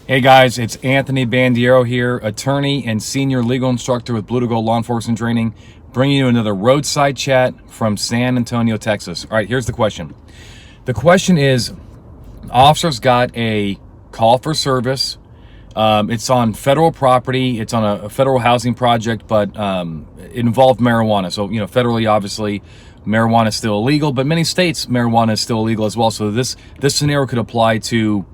Hey guys, it's Anthony Bandiero here, attorney and senior legal instructor with Blue to Gold Law Enforcement Training, bringing you another roadside chat from San Antonio, Texas. All right, here's the question. The question is, officers got a call for service. It's on federal property. It's on a federal housing project, but it involved marijuana. So, federally, obviously, marijuana is still illegal, but many states, marijuana is still illegal as well. So this scenario could apply to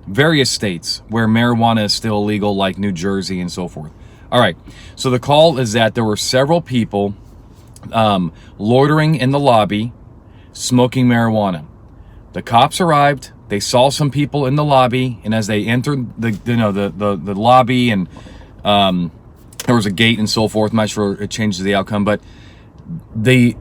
various states where marijuana is still illegal, like New Jersey and so forth. All right, so the call is that there were several people loitering in the lobby, smoking marijuana. The cops arrived. They saw some people in the lobby, and as they entered the lobby, and there was a gate and so forth. I'm not sure it changes the outcome, but a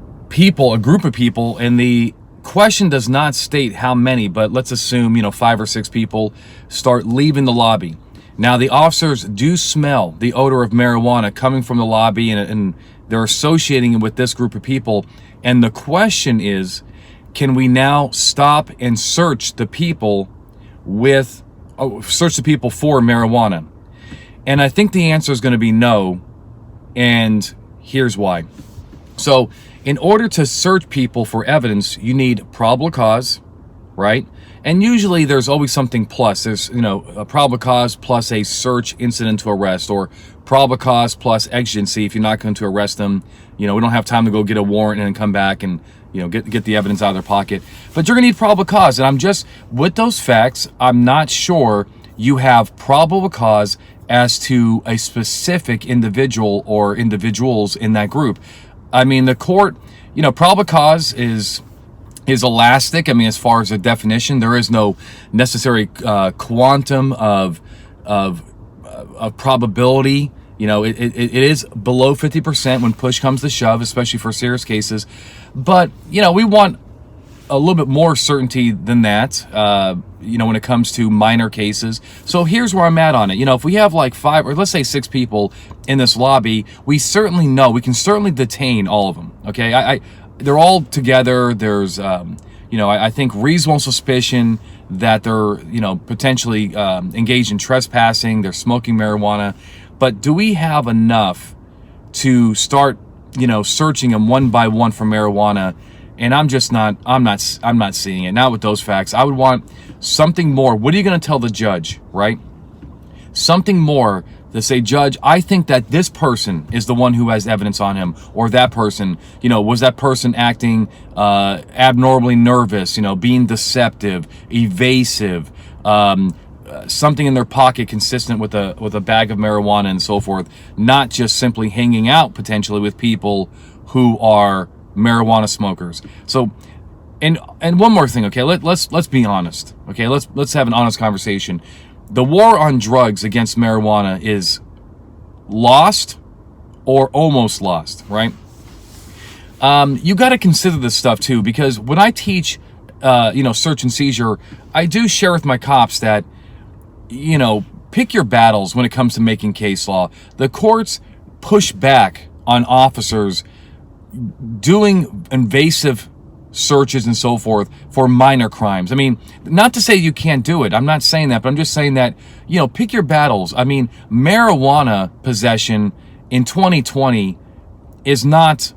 group of people, and the question does not state how many, but let's assume 5 or 6 people start leaving the lobby. Now the officers do smell the odor of marijuana coming from the lobby, and they're associating it with this group of people. And the question is, can we now stop and search the people for marijuana? And I think the answer is going to be no, and here's why. So in order to search people for evidence, you need probable cause, right? And usually there's always something plus. There's, a probable cause plus a search incident to arrest, or probable cause plus exigency if you're not going to arrest them. We don't have time to go get a warrant and then come back and, get the evidence out of their pocket. But you're going to need probable cause. And with those facts, I'm not sure you have probable cause as to a specific individual or individuals in that group. I mean, the court, probable cause is elastic. I mean, as far as the definition, there is no necessary quantum of probability. It is below 50% when push comes to shove, especially for serious cases. But, we want a little bit more certainty than that, when it comes to minor cases. So here's where I'm at on it. If we have like 5 or let's say 6 people in this lobby, we can certainly detain all of them. Okay. They're all together. There's, I think reasonable suspicion that they're, potentially engaged in trespassing. They're smoking marijuana. But do we have enough to start, searching them one by one for marijuana? And I'm not seeing it. Not with those facts. I would want something more. What are you going to tell the judge, right? Something more to say, Judge, I think that this person is the one who has evidence on him, or that person, was that person acting abnormally nervous, being deceptive, evasive, something in their pocket consistent with a bag of marijuana and so forth, not just simply hanging out potentially with people who are marijuana smokers. So, and one more thing, okay, let's be honest, okay, let's have an honest conversation. The war on drugs against marijuana is lost or almost lost, right? You got to consider this stuff too, because when I teach, search and seizure, I do share with my cops that, pick your battles when it comes to making case law. The courts push back on officers doing invasive searches and so forth for minor crimes. I mean, not to say you can't do it. I'm not saying that, but I'm just saying that, pick your battles. I mean, marijuana possession in 2020 is not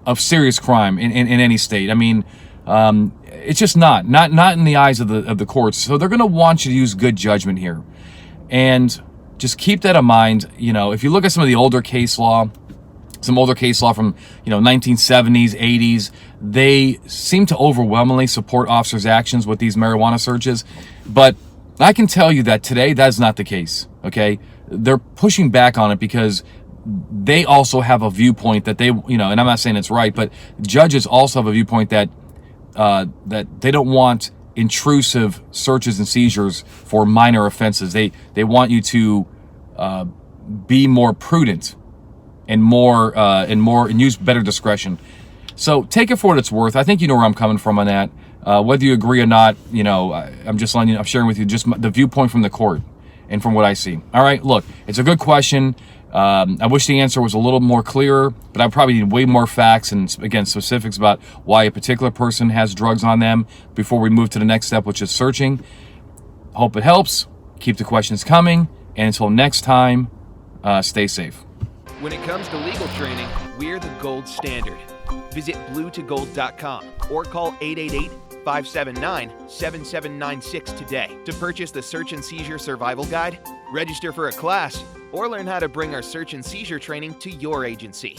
a serious crime in any state. I mean, it's just not in the eyes of the courts. So they're going to want you to use good judgment here. And just keep that in mind. If you look at some of the older case law from 1970s, 80s, they seem to overwhelmingly support officers' actions with these marijuana searches. But I can tell you that today that is not the case. Okay, they're pushing back on it because they also have a viewpoint that and I'm not saying it's right, but judges also have a viewpoint that they don't want intrusive searches and seizures for minor offenses. They want you to be more prudent and use better discretion. So take it for what it's worth. I think you know where I'm coming from on that. Whether you agree or not, I'm sharing with you just the viewpoint from the court and from what I see. All right, look, it's a good question. I wish the answer was a little more clearer, but I probably need way more facts and, again, specifics about why a particular person has drugs on them before we move to the next step, which is searching. Hope it helps. Keep the questions coming, and until next time, stay safe. When it comes to legal training, we're the gold standard. Visit bluetogold.com or call 888-579-7796 today to purchase the Search and Seizure Survival Guide, register for a class, or learn how to bring our search and seizure training to your agency.